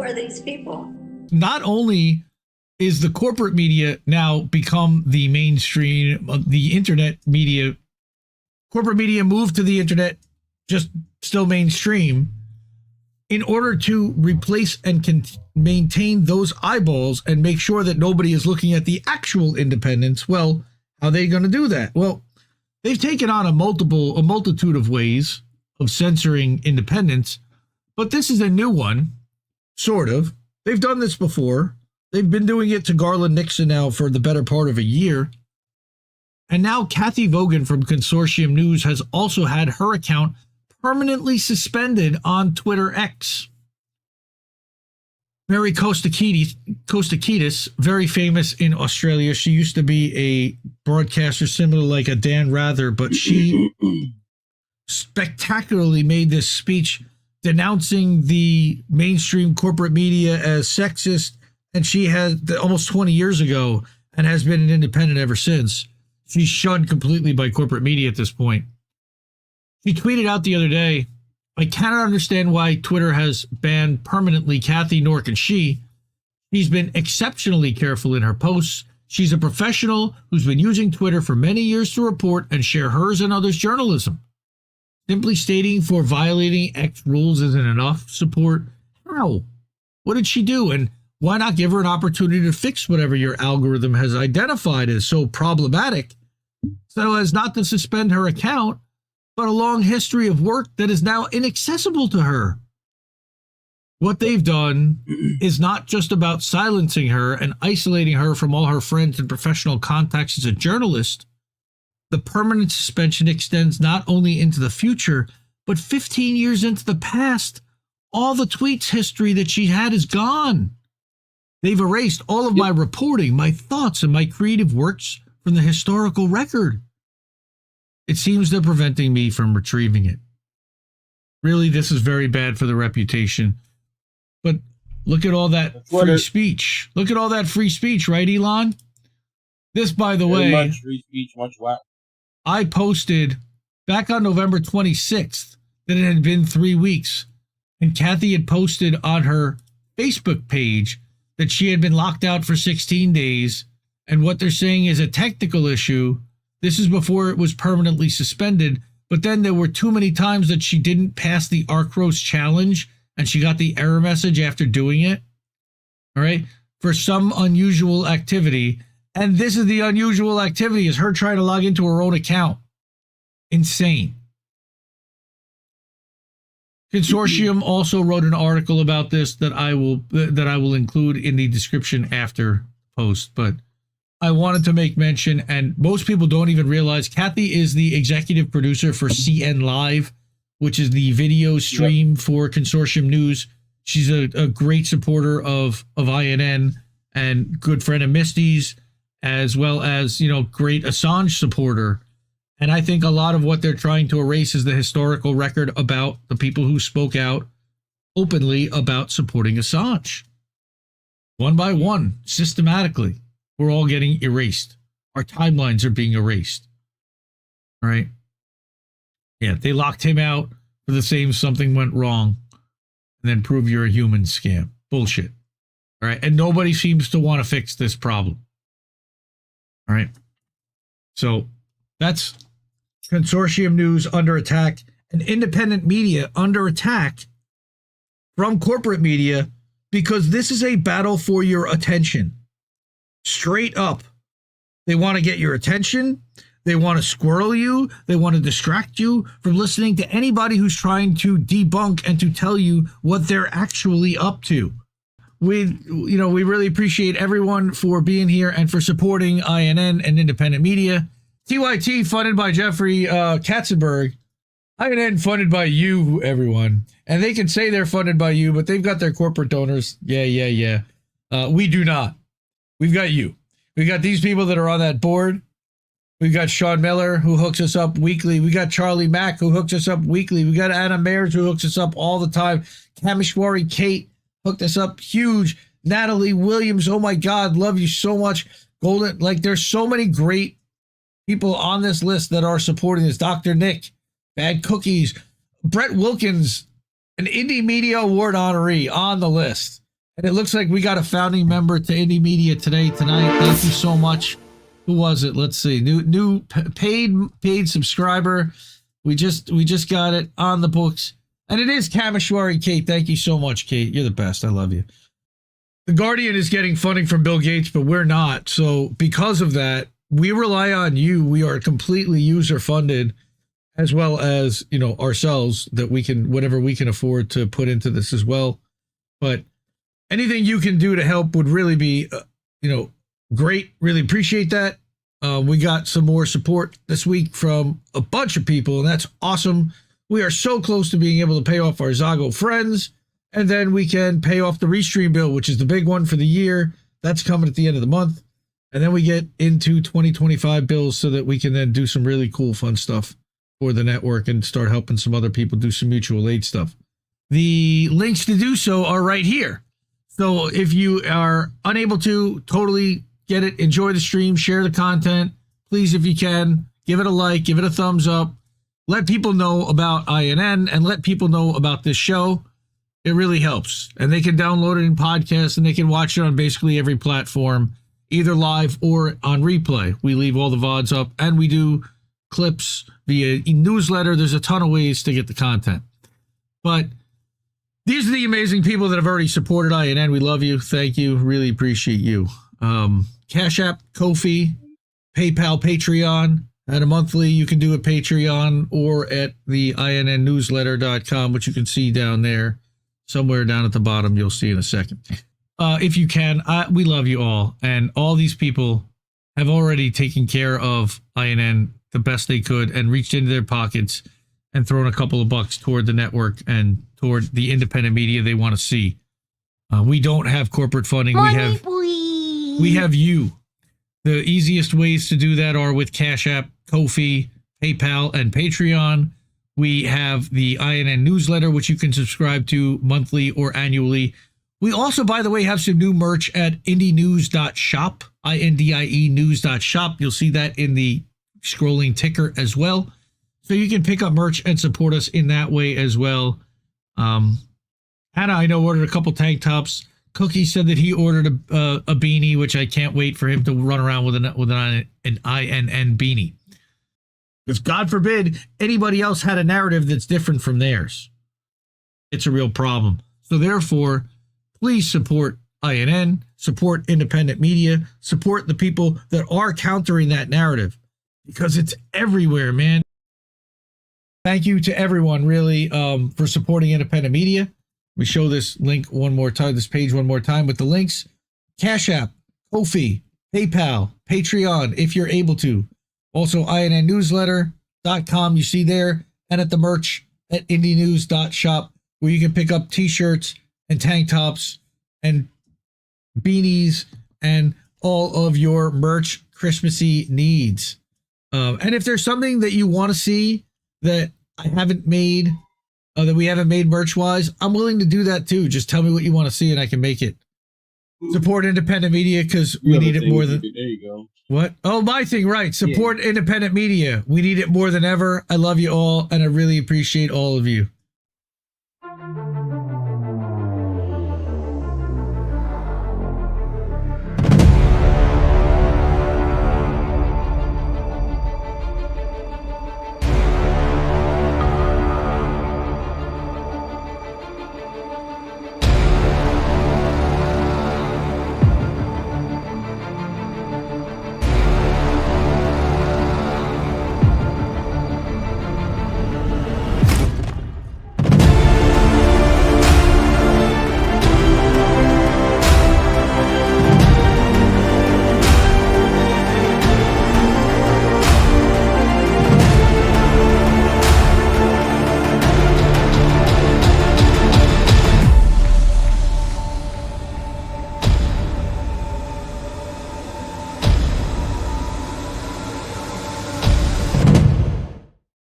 are these people? Not only is the corporate media now become the mainstream, the internet media, corporate media moved to the internet, just still mainstream, in order to replace and maintain those eyeballs and make sure that nobody is looking at the actual independents. Well, how are they going to do that? Well, they've taken on a multitude of ways of censoring independents, but this is a new one, sort of. They've done this before. They've been doing it to Garland Nixon now for the better part of a year. And now Cathy Vogan from Consortium News has also had her account permanently suspended on Twitter X. Mary Kostakidis, very famous in Australia. She used to be a broadcaster similar like a Dan Rather, but she spectacularly made this speech denouncing the mainstream corporate media as sexist, and she had almost 20 years ago and has been an independent ever since. She's shunned completely by corporate media at this point. She tweeted out the other day, I cannot understand why Twitter has banned permanently Cathy, nor can she. She's been exceptionally careful in her posts. She's a professional who's been using Twitter for many years to report and share hers and others' journalism. Simply stating for violating X rules isn't enough support. How? What did she do? And why not give her an opportunity to fix whatever your algorithm has identified as so problematic, so as not to suspend her account, but a long history of work that is now inaccessible to her? What they've done is not just about silencing her and isolating her from all her friends and professional contacts as a journalist. The permanent suspension extends not only into the future, but 15 years into the past. All the tweets history that she had is gone. They've erased all of my reporting, my thoughts, and my creative works from the historical record. It seems they're preventing me from retrieving it. Really, this is very bad for the reputation. But look at all that free speech. Look at all that free speech, right, Elon? This, by the way, much free speech, much wow. I posted back on November 26th that it had been 3 weeks, and Cathy had posted on her Facebook page that she had been locked out for 16 days, and what they're saying is a technical issue. This is before it was permanently suspended, but then there were too many times that she didn't pass the Arcros challenge, and she got the error message after doing it, all right, for some unusual activity. And this is the unusual activity, is her trying to log into her own account. Insane. Consortium also wrote an article about this that I will include in the description after post, but I wanted to make mention, and most people don't even realize, Cathy is the executive producer for CN Live, which is the video stream for Consortium News. She's a great supporter of INN and good friend of Misty's, as well as, great Assange supporter. And I think a lot of what they're trying to erase is the historical record about the people who spoke out openly about supporting Assange. One by one, systematically, we're all getting erased. Our timelines are being erased. All right? Yeah, they locked him out for the same something went wrong and then prove you're a human scam. Bullshit. All right? And nobody seems to want to fix this problem. All right? So that's Consortium News under attack, and independent media under attack from corporate media, because this is a battle for your attention. Straight up. They want to get your attention. They want to squirrel you. They want to distract you from listening to anybody who's trying to debunk and to tell you what they're actually up to. We really appreciate everyone for being here and for supporting INN and independent media. TYT funded by Jeffrey Katzenberg. INN funded by you, everyone. And they can say they're funded by you, but they've got their corporate donors. Yeah. We do not. We've got you. We've got these people that are on that board. We've got Sean Miller, who hooks us up weekly. We got Charlie Mack, who hooks us up weekly. We got Anna Mayers, who hooks us up all the time. Kamishwari Kate hooked us up huge. Natalie Williams, oh my God, love you so much. Golden, there's so many great people on this list that are supporting this. Dr. Nick, Bad Cookies, Brett Wilkins, an Indie Media Award honoree on the list. And it looks like we got a founding member to Indie Media tonight. Thank you so much. Who was it? Let's see. New paid subscriber. We just got it on the books. And it is Kameshwari Kate. Thank you so much, Kate. You're the best. I love you. The Guardian is getting funding from Bill Gates, but we're not. So because of that, we rely on you. We are completely user funded, as well as, you know, ourselves, that we can, whatever we can afford to put into this as well. But anything you can do to help would really be, you know, great. Really appreciate that. We got some more support this week from a bunch of people, and that's awesome. We are so close to being able to pay off our Zago friends, and then we can pay off the Restream bill, which is the big one for the year. That's coming at the end of the month. And then we get into 2025 bills so that we can then do some really cool, fun stuff for the network and start helping some other people do some mutual aid stuff. The links to do so are right here. So if you are unable to totally get it, enjoy the stream, share the content, please, if you can, give it a like, give it a thumbs up, let people know about INN and let people know about this show. It really helps. And they can download it in podcasts and they can watch it on basically every platform, either live or on replay. We leave all the VODs up and we do clips via newsletter. There's a ton of ways to get the content. But these are the amazing people that have already supported INN. We love you. Thank you. Really appreciate you. Cash App, Ko-fi, PayPal, Patreon, and a monthly you can do at Patreon or at the INNnewsletter.com, which you can see down there. Somewhere down at the bottom, you'll see in a second. If you can, we love you all. And all these people have already taken care of INN the best they could and reached into their pockets and thrown a couple of bucks toward the network and toward the independent media they want to see. We don't have corporate funding. We have you. The easiest ways to do that are with Cash App, Ko-fi, PayPal, and Patreon. We have the INN newsletter, which you can subscribe to monthly or annually. We also, by the way, have some new merch at indienews.shop, INDIE news.shop. You'll see that in the scrolling ticker as well. So you can pick up merch and support us in that way as well. Hannah, I know, ordered a couple tank tops. Cookie said that he ordered a beanie, which I can't wait for him to run around with an INN beanie. Because God forbid anybody else had a narrative that's different from theirs. It's a real problem. So therefore, please support INN, support independent media, support the people that are countering that narrative, because it's everywhere, man. Thank you to everyone, really, for supporting independent media. We show this link one more time, this page one more time with the links. Cash App, Ko-fi, PayPal, Patreon, if you're able to. Also, INNnewsletter.com, you see there, and at the merch at indienews.shop, where you can pick up t-shirts and tank tops and beanies and all of your merch Christmassy needs. And if there's something that you want to see that I haven't made, that we haven't made merch-wise, I'm willing to do that too. Just tell me what you want to see and I can make it. Support independent media because we need it more than... There you go. What? Oh, my thing, right. Support independent media. We need it more than ever. I love you all, and I really appreciate all of you.